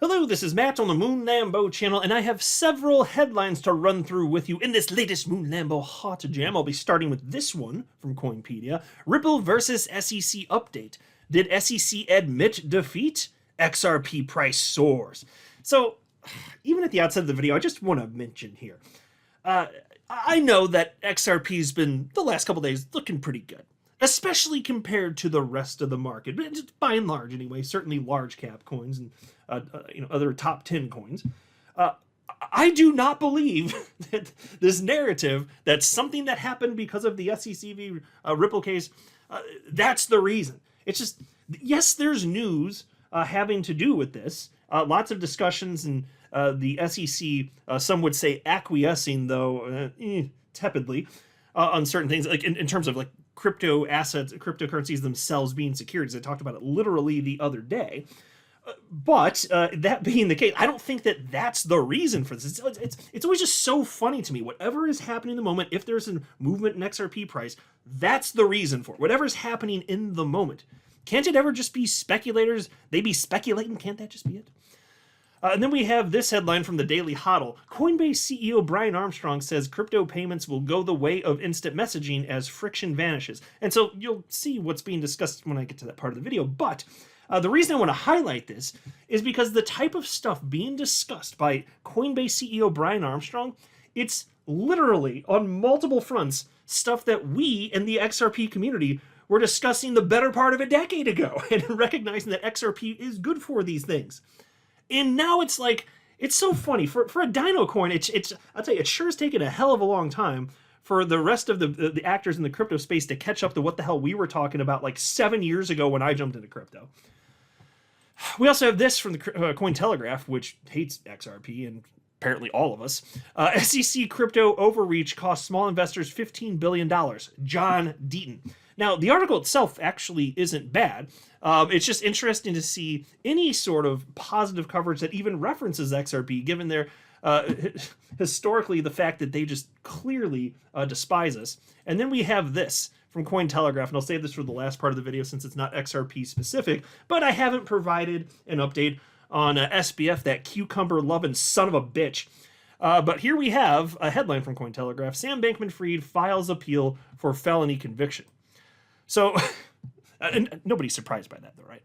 Hello, this is Matt on the Moon Lambo channel, and I have several headlines to run through with you in this latest Moon Lambo Hot Jam. I'll be starting with this one from Coinpedia. Ripple versus SEC update. Did SEC admit defeat? XRP price soars. So, even at the outset of the video, I just want to mention here. I know that XRP's been, the last couple days, looking pretty good, especially compared to the rest of the market, but just by and large anyway, certainly large cap coins and other top 10 coins. I do not believe that this narrative that something that happened because of the SEC v. Ripple case, that's the reason. It's just, yes, there's news having to do with this. Lots of discussions, and the SEC, some would say acquiescing, though tepidly, on certain things, like in terms of like crypto assets, cryptocurrencies themselves being securities. I talked about it literally the other day. But that being the case, I don't think that that's the reason for this. It's always just so funny to me. Whatever is happening in the moment, if there's a movement in XRP price, that's the reason for it. Whatever's happening in the moment. Can't it ever just be speculators? They be speculating? Can't that just be it? And then we have this headline from the Daily Hodl. Coinbase CEO Brian Armstrong says crypto payments will go the way of instant messaging as friction vanishes. And so you'll see what's being discussed when I get to that part of the video. But the reason I want to highlight this is because the type of stuff being discussed by Coinbase CEO Brian Armstrong, it's literally on multiple fronts stuff that we in the XRP community were discussing the better part of a decade ago and recognizing that XRP is good for these things. And now it's like, it's so funny. For a Dino coin, it's I'll tell you, it sure has taken a hell of a long time for the rest of the actors in the crypto space to catch up to what the hell we were talking about like 7 years ago when I jumped into crypto. We also have this from the Cointelegraph, which hates XRP, and apparently all of us. SEC crypto overreach cost small investors $15 billion. John Deaton. Now, the article itself actually isn't bad. It's just interesting to see any sort of positive coverage that even references XRP, given their historically the fact that they just clearly despise us. And then we have this from Cointelegraph, and I'll save this for the last part of the video since it's not XRP specific, but I haven't provided an update on SBF, that cucumber-loving son of a bitch. But here we have a headline from Cointelegraph. Sam Bankman-Fried files appeal for felony conviction. So, and nobody's surprised by that, though, right?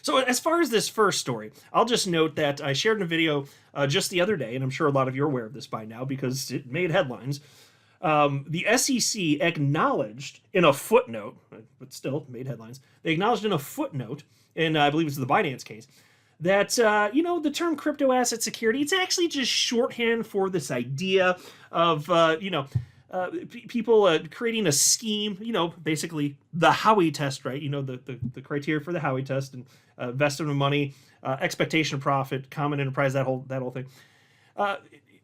So as far as this first story, I'll just note that I shared in a video just the other day, and I'm sure a lot of you are aware of this by now because it made headlines. The SEC acknowledged in a footnote, but still made headlines, they acknowledged in a footnote, and I believe it's the Binance case, that, the term crypto asset security, it's actually just shorthand for this idea of, people creating a scheme, basically the Howey test, right? The criteria for the Howey test, and investment of money, expectation of profit, common enterprise, that whole thing.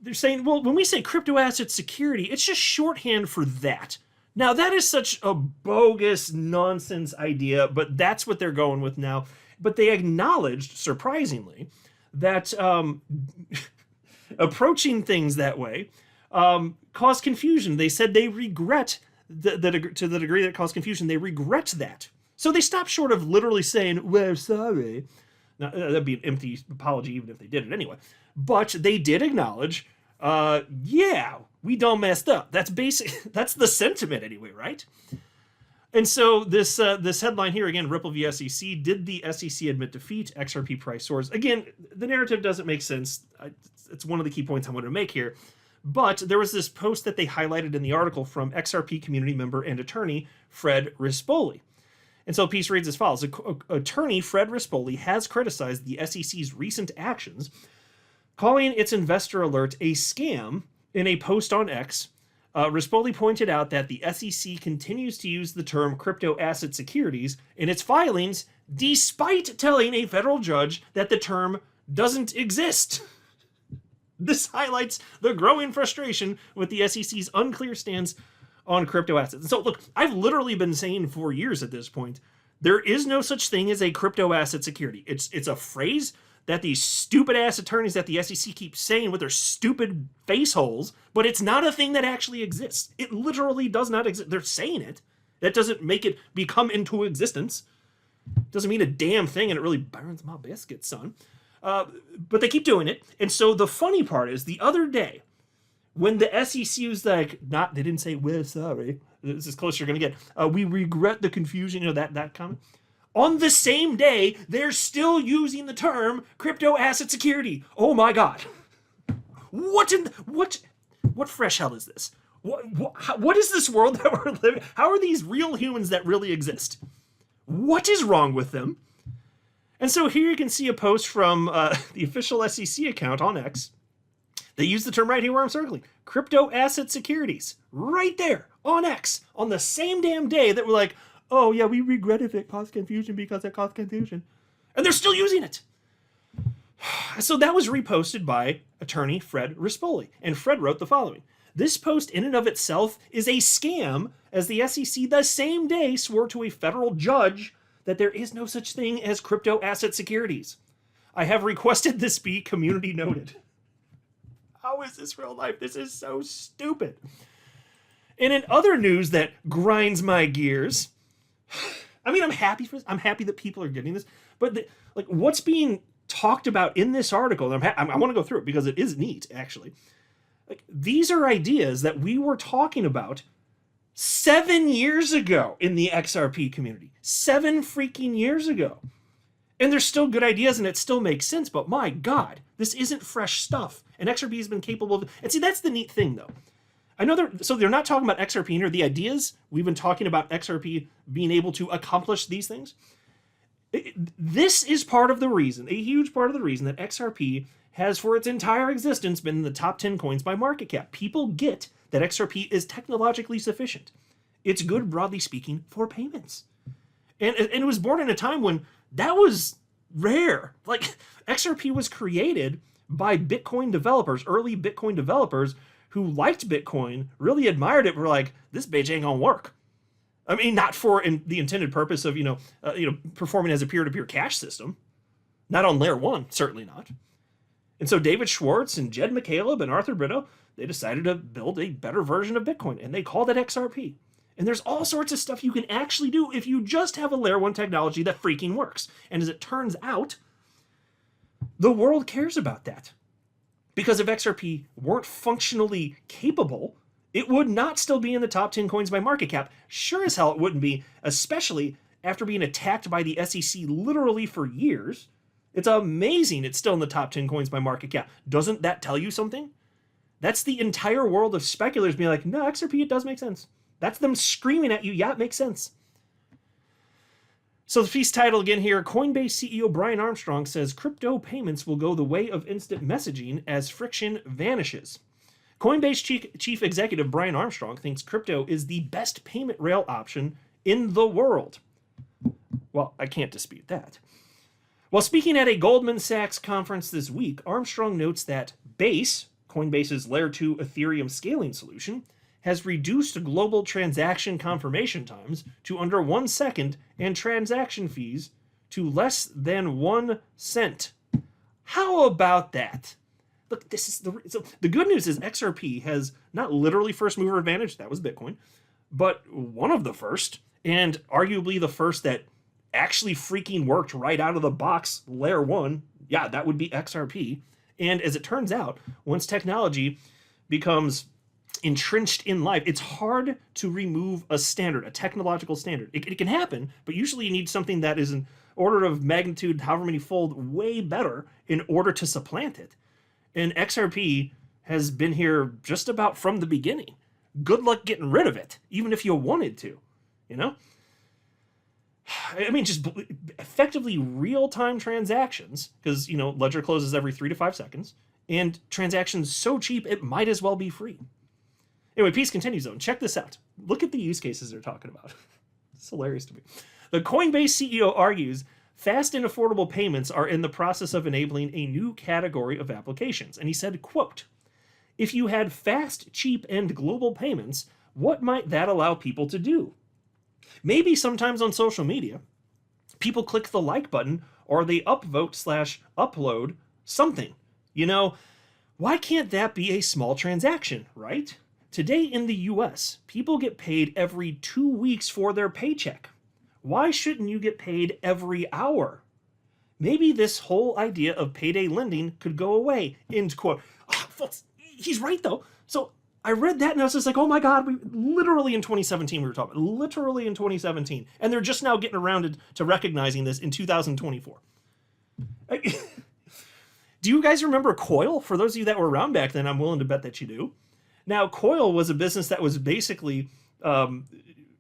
They're saying, well, when we say crypto asset security, it's just shorthand for that. Now, that is such a bogus nonsense idea, but that's what they're going with now. But they acknowledged, surprisingly, that approaching things that way caused confusion. They said they regret, to the degree that it caused confusion, they regret that. So they stopped short of literally saying, we're sorry. Now, that'd be an empty apology even if they did it anyway. But they did acknowledge, yeah, we done messed up. That's that's the sentiment anyway, right? And so this headline here, again, Ripple v. SEC, did the SEC admit defeat? XRP price soars. Again, the narrative doesn't make sense. It's one of the key points I want to make here. But there was this post that they highlighted in the article from XRP community member and attorney Fred Rispoli. And so the piece reads as follows. Attorney Fred Rispoli has criticized the SEC's recent actions, calling its investor alert a scam in a post on X. Rispoli pointed out that the SEC continues to use the term crypto asset securities in its filings, despite telling a federal judge that the term doesn't exist. This highlights the growing frustration with the SEC's unclear stance on crypto assets. And so, look, I've literally been saying for years at this point, there is no such thing as a crypto asset security. It's a phrase that these stupid ass attorneys at the SEC keep saying with their stupid face holes, but it's not a thing that actually exists. It literally does not exist. They're saying it. That doesn't make it become into existence. Doesn't mean a damn thing, and it really burns my biscuits, son. But they keep doing it. And so the funny part is the other day, when the SEC was like, they didn't say, we're sorry. This is close you're going to get. We regret the confusion, that comment. On the same day, they're still using the term crypto asset security. Oh my God. What fresh hell is this? What is this world that we're living? How are these real humans that really exist? What is wrong with them? And so here you can see a post from the official SEC account on X. They use the term right here where I'm circling. Crypto asset securities. Right there on X. On the same damn day that we're like, oh yeah, we regret if it caused confusion because it caused confusion. And they're still using it. So that was reposted by attorney Fred Rispoli. And Fred wrote the following. This post in and of itself is a scam, as the SEC the same day swore to a federal judge that there is no such thing as crypto asset securities. I have requested this be community noted. How is this real life? This is so stupid. And in other news that grinds my gears, I mean, I'm happy that people are getting this, but what's being talked about in this article, and I want to go through it because it is neat, actually. These are ideas that we were talking about 7 years ago in the XRP community. 7 freaking years ago. And they're still good ideas and it still makes sense, but my God, this isn't fresh stuff. And XRP has been capable of, and see, that's the neat thing though. I know they're not talking about XRP or the ideas. We've been talking about XRP being able to accomplish these things. This is part of the reason, a huge part of the reason that XRP has for its entire existence been in the top 10 coins by market cap. People get that XRP is technologically sufficient. It's good, broadly speaking, for payments. And it was born in a time when that was rare. XRP was created by Bitcoin developers, early Bitcoin developers who liked Bitcoin, really admired it, were like, this bitch ain't gonna work. I mean, not for the intended purpose of, performing as a peer-to-peer cash system. Not on layer 1, certainly not. And so David Schwartz and Jed McCaleb and Arthur Brito, they decided to build a better version of Bitcoin, and they called it XRP. And there's all sorts of stuff you can actually do if you just have a layer 1 technology that freaking works. And as it turns out, the world cares about that. Because if XRP weren't functionally capable, it would not still be in the top 10 coins by market cap. Sure as hell it wouldn't be, especially after being attacked by the SEC literally for years. It's amazing it's still in the top 10 coins by market cap. Doesn't that tell you something? That's the entire world of speculators being like, no, XRP, it does make sense. That's them screaming at you, yeah, it makes sense. So the piece title again here, Coinbase CEO Brian Armstrong says crypto payments will go the way of instant messaging as friction vanishes. Coinbase Chief Executive Brian Armstrong thinks crypto is the best payment rail option in the world. Well, I can't dispute that. While speaking at a Goldman Sachs conference this week, Armstrong notes that Base, Coinbase's Layer 2 Ethereum scaling solution, has reduced global transaction confirmation times to under 1 second and transaction fees to less than 1 cent. How about that? Look, this is the good news is XRP has not literally first mover advantage, that was Bitcoin, but one of the first, and arguably the first that actually freaking worked right out of the box, layer 1. Yeah, that would be XRP. And as it turns out, once technology becomes entrenched in life, it's hard to remove a standard, a technological standard. It can happen, but usually you need something that is an order of magnitude, however many fold, way better in order to supplant it. And XRP has been here just about from the beginning. Good luck getting rid of it, even if you wanted to, I mean, just effectively real-time transactions, because, Ledger closes every 3 to 5 seconds, and transactions so cheap, it might as well be free. Anyway, piece continues, though. Check this out. Look at the use cases they're talking about. It's hilarious to me. The Coinbase CEO argues fast and affordable payments are in the process of enabling a new category of applications. And he said, quote, if you had fast, cheap, and global payments, what might that allow people to do? Maybe sometimes on social media, people click the like button or they upvote/upload something. Why can't that be a small transaction, right? Today in the US, people get paid every 2 weeks for their paycheck. Why shouldn't you get paid every hour? maybe this whole idea of payday lending could go away, end quote. Oh, folks, he's right though. So I read that and I was just like, oh my God, we literally in 2017 we were talking, literally in 2017. And they're just now getting around to recognizing this in 2024. Do you guys remember Coil? For those of you that were around back then, I'm willing to bet that you do. Now, Coil was a business that was basically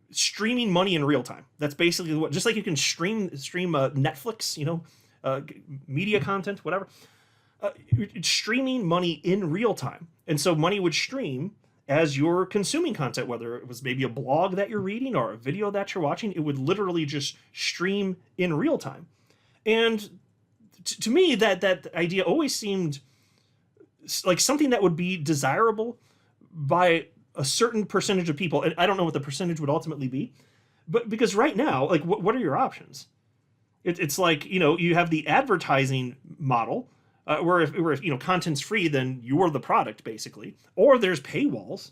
streaming money in real time. That's basically what, just like you can stream Netflix, media content, whatever. It's streaming money in real time. And so money would stream as you're consuming content, whether it was maybe a blog that you're reading or a video that you're watching, it would literally just stream in real time. And to me, that idea always seemed like something that would be desirable by a certain percentage of people. And I don't know what the percentage would ultimately be, but because right now, like, what are your options? It's like, you have the advertising model, where if content's free, then you're the product basically, or there's paywalls,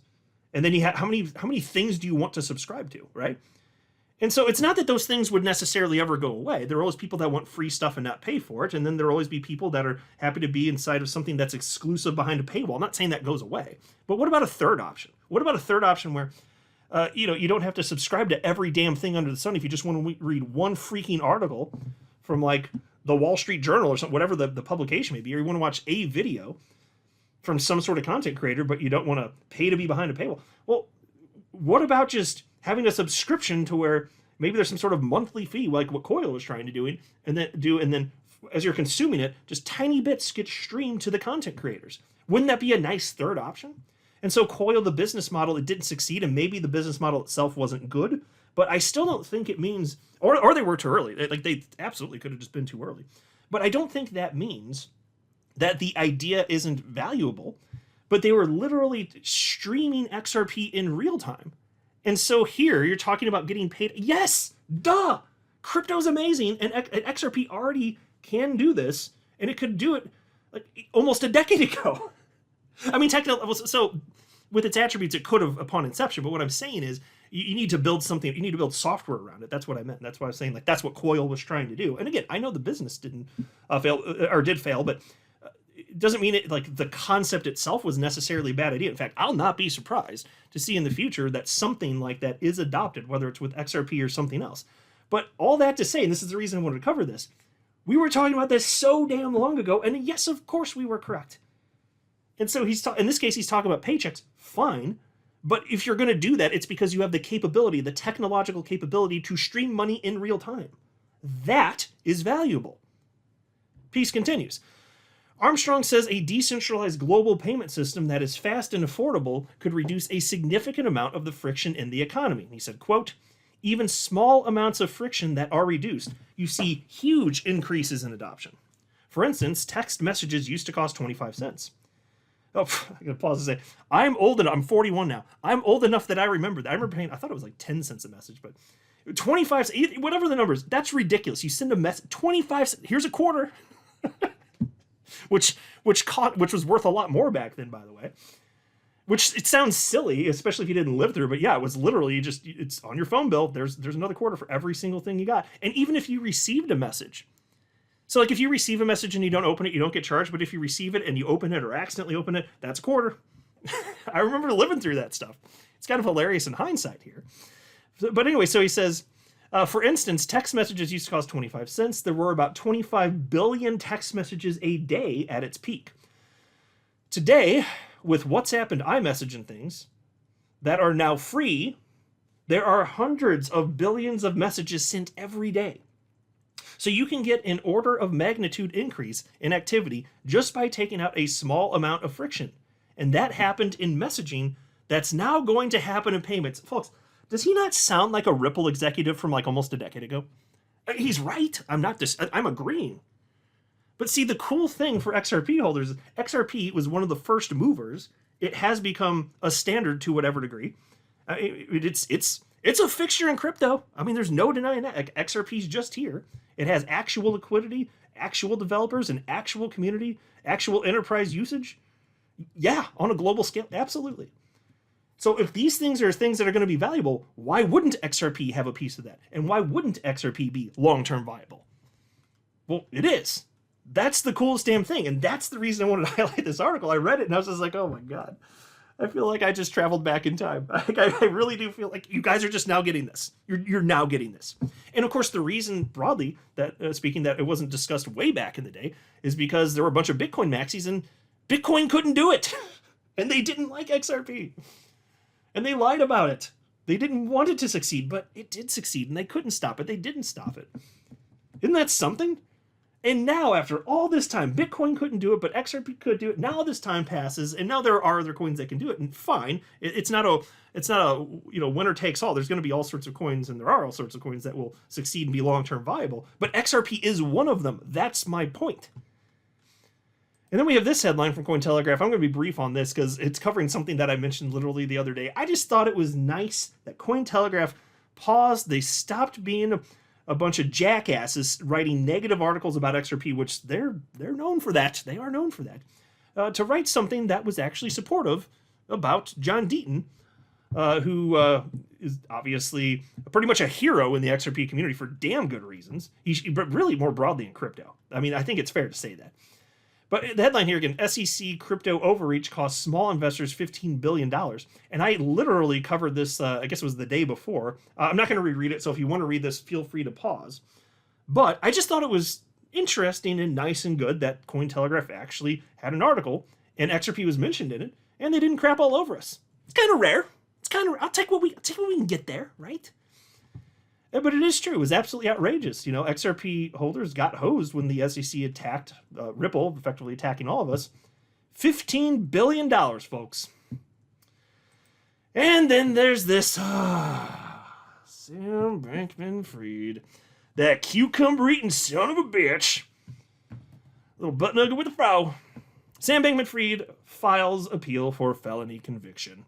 and then you have how many things do you want to subscribe to, right? And so it's not that those things would necessarily ever go away. There are always people that want free stuff and not pay for it, and then there'll always be people that are happy to be inside of something that's exclusive behind a paywall. I'm not saying that goes away, but what about a third option? What about a third option where you don't have to subscribe to every damn thing under the sun if you just want to read one freaking article from like the Wall Street Journal or something, whatever the publication may be, or you want to watch a video from some sort of content creator, but you don't want to pay to be behind a paywall. Well, what about just having a subscription to where maybe there's some sort of monthly fee, like what Coil was trying to do, and then as you're consuming it, just tiny bits get streamed to the content creators. Wouldn't that be a nice third option? And so Coil, the business model, it didn't succeed, and maybe the business model itself wasn't good, but I still don't think it means, or they were too early. Like, they absolutely could have just been too early. But I don't think that means that the idea isn't valuable, but they were literally streaming XRP in real time. And so here you're talking about getting paid. Yes, duh. Crypto's amazing, and XRP already can do this, and it could do it like almost a decade ago. I mean, technically, so with its attributes, it could have upon inception. But what I'm saying is, you need to build something. You need to build software around it. That's what I meant. That's why I was saying, like, that's what Coil was trying to do. And again, I know the business didn't fail or did fail, but it doesn't mean it, like, the concept itself was necessarily a bad idea. In fact, I'll not be surprised to see in the future that something like that is adopted, whether it's with XRP or something else. But all that to say, and this is the reason I wanted to cover this, we were talking about this so damn long ago, and yes, of course we were correct. And so in this case, he's talking about paychecks. Fine. But if you're going to do that, it's because you have the capability, the technological capability to stream money in real time. That is valuable. Piece continues. Armstrong says a decentralized global payment system that is fast and affordable could reduce a significant amount of the friction in the economy. And he said, quote, even small amounts of friction that are reduced, you see huge increases in adoption. For instance, text messages used to cost 25 cents. Oh, I'm going to pause and say, I'm old enough. I'm 41 now. I'm old enough that I remember that. I remember paying, I thought it was like 10 cents a message, but 25 cents, whatever the number is, that's ridiculous. You send a message, 25 cents, here's a quarter, which was worth a lot more back then, by the way. Which, it sounds silly, especially if you didn't live through, but yeah, it was literally it's on your phone bill. There's another quarter for every single thing you got. And even if you received a message, so like if you receive a message and you don't open it, you don't get charged. But if you receive it and you open it or accidentally open it, that's a quarter. I remember living through that stuff. It's kind of hilarious in hindsight here. But anyway, so he says, for instance, text messages used to cost 25 cents. There were about 25 billion text messages a day at its peak. Today, with WhatsApp and iMessage and things that are now free, there are hundreds of billions of messages sent every day. So you can get an order of magnitude increase in activity just by taking out a small amount of friction. And that happened in messaging. That's now going to happen in payments. Folks, does he not sound like a Ripple executive from like almost a decade ago? He's right. I'm agreeing. But see, the cool thing for XRP holders is XRP was one of the first movers. It has become a standard to whatever degree. It's a fixture in crypto. I mean, there's no denying that. XRP's just here. It has actual liquidity, actual developers, and actual community, actual enterprise usage. Yeah, on a global scale, absolutely. So if these things are things that are going to be valuable, why wouldn't XRP have a piece of that? And why wouldn't XRP be long-term viable? Well, it is. That's the coolest damn thing. And that's the reason I wanted to highlight this article. I read it and I was just like, oh my God. I feel like I just traveled back in time. I really do feel like you guys are just now getting this. You're now getting this. And of course, the reason broadly that, speaking, that it wasn't discussed way back in the day is because there were a bunch of Bitcoin maxis and Bitcoin couldn't do it. And they didn't like XRP. And they lied about it. They didn't want it to succeed, but it did succeed and they couldn't stop it. They didn't stop it. Isn't that something? And now, after all this time, Bitcoin couldn't do it, but XRP could do it. Now this time passes, and now there are other coins that can do it. And fine, it's not a winner takes all. There's going to be all sorts of coins, and there are all sorts of coins that will succeed and be long-term viable. But XRP is one of them. That's my point. And then we have this headline from Cointelegraph. I'm going to be brief on this because it's covering something that I mentioned literally the other day. I just thought it was nice that Cointelegraph paused. They stopped being a bunch of jackasses writing negative articles about XRP, which they're known for that. They are known for that. To write something that was actually supportive about John Deaton, who is obviously pretty much a hero in the XRP community for damn good reasons. But really more broadly in crypto. I mean, I think it's fair to say that. But the headline here again, SEC crypto overreach costs small investors $15 billion. And I literally covered this, I guess it was the day before. I'm not going to reread it, so if you want to read this, feel free to pause. But I just thought it was interesting and nice and good that Cointelegraph actually had an article, and XRP was mentioned in it, and they didn't crap all over us. It's kind of rare. I'll take what we can get there, right? But it is true. It was absolutely outrageous. You know, XRP holders got hosed when the SEC attacked Ripple, effectively attacking all of us. $15 billion, folks. And then there's this Sam Bankman-Fried, that cucumber-eating son of a bitch. Little butt nugget with a fro. Sam Bankman-Fried files appeal for felony conviction.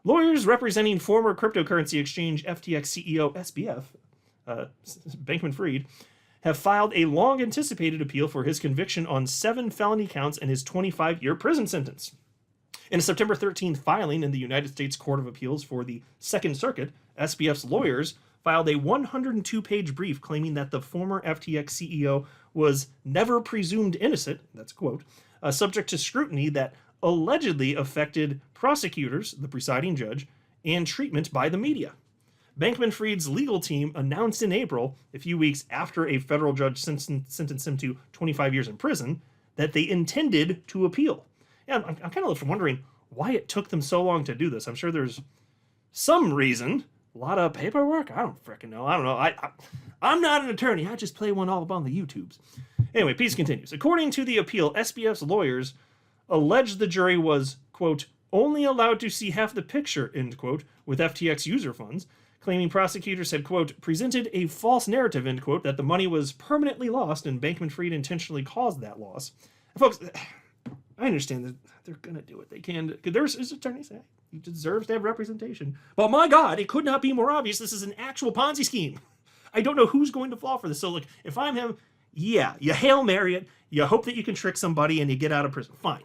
Lawyers representing former cryptocurrency exchange FTX CEO SBF, Bankman-Fried, have filed a long-anticipated appeal for his conviction on 7 felony counts and his 25-year prison sentence. In a September 13th filing in the United States Court of Appeals for the Second Circuit, SBF's lawyers filed a 102-page brief claiming that the former FTX CEO was never presumed innocent, that's a quote, subject to scrutiny that allegedly affected prosecutors, the presiding judge, and treatment by the media. Bankman-Fried's legal team announced in April, a few weeks after a federal judge sentenced him to 25 years in prison, that they intended to appeal. Yeah, I'm kind of left wondering why it took them so long to do this. I'm sure there's some reason. A lot of paperwork? I don't frickin' know. I don't know. I'm not an attorney. I just play one all up on the YouTubes. Anyway, piece continues. According to the appeal, SBF's lawyers alleged the jury was, quote, only allowed to see half the picture, end quote, with FTX user funds, claiming prosecutors had, quote, presented a false narrative, end quote, that the money was permanently lost and Bankman-Fried intentionally caused that loss. And folks, I understand that they're going to do what they can. There's attorneys say he deserves to have representation. But my God, it could not be more obvious. This is an actual Ponzi scheme. I don't know who's going to fall for this. So, look, if I'm him, yeah, you Hail Mary it. You hope that you can trick somebody and you get out of prison. Fine.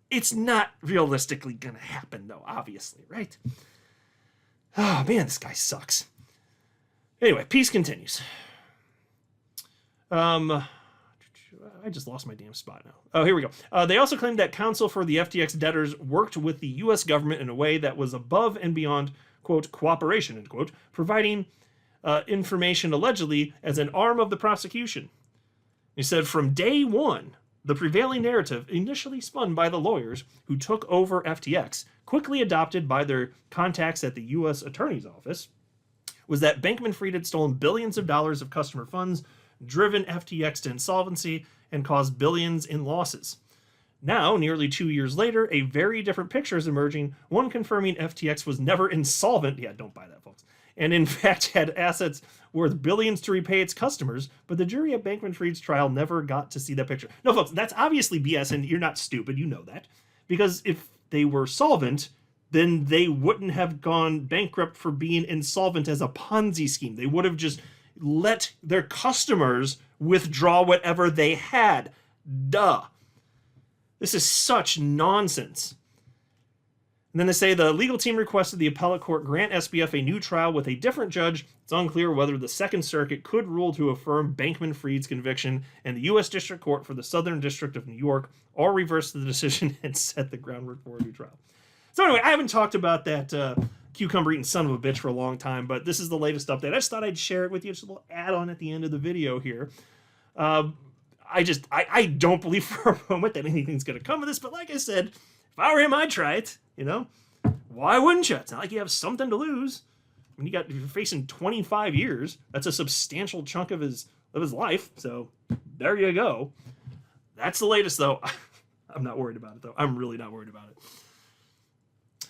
It's not realistically going to happen, though, obviously, right? Oh, man, this guy sucks. Anyway, piece continues. I just lost my damn spot now. Oh, here we go. They also claimed that counsel for the FTX debtors worked with the U.S. government in a way that was above and beyond, quote, cooperation, end quote, providing information allegedly as an arm of the prosecution. He said, from day one, the prevailing narrative, initially spun by the lawyers who took over FTX, quickly adopted by their contacts at the U.S. Attorney's Office, was that Bankman-Fried had stolen billions of dollars of customer funds, driven FTX to insolvency, and caused billions in losses. Now, nearly 2 years later, a very different picture is emerging, one confirming FTX was never insolvent. Yeah, don't buy that, folks. And in fact had assets worth billions to repay its customers, but the jury at Bankman-Fried's trial never got to see that picture. No, folks, that's obviously BS, and you're not stupid, you know that. Because if they were solvent, then they wouldn't have gone bankrupt for being insolvent as a Ponzi scheme. They would have just let their customers withdraw whatever they had. Duh. This is such nonsense. And then they say the legal team requested the appellate court grant SBF a new trial with a different judge. It's unclear whether the Second Circuit could rule to affirm Bankman-Fried's conviction and the U.S. District Court for the Southern District of New York, or reverse the decision and set the groundwork for a new trial. So anyway, I haven't talked about that cucumber-eating son of a bitch for a long time, but this is the latest update. I just thought I'd share it with you. Just a little add-on at the end of the video here. I don't believe for a moment that anything's going to come of this, but like I said, if I were him, I'd try it, you know? Why wouldn't you? It's not like you have something to lose. I mean, you're facing 25 years. That's a substantial chunk of his life, so there you go. That's the latest, though. I'm not worried about it, though. I'm really not worried about it.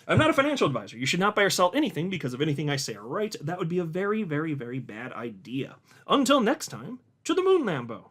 I'm not a financial advisor. You should not buy or sell anything because of anything I say or write. That would be a very, very, very bad idea. Until next time, to the Moon Lambo.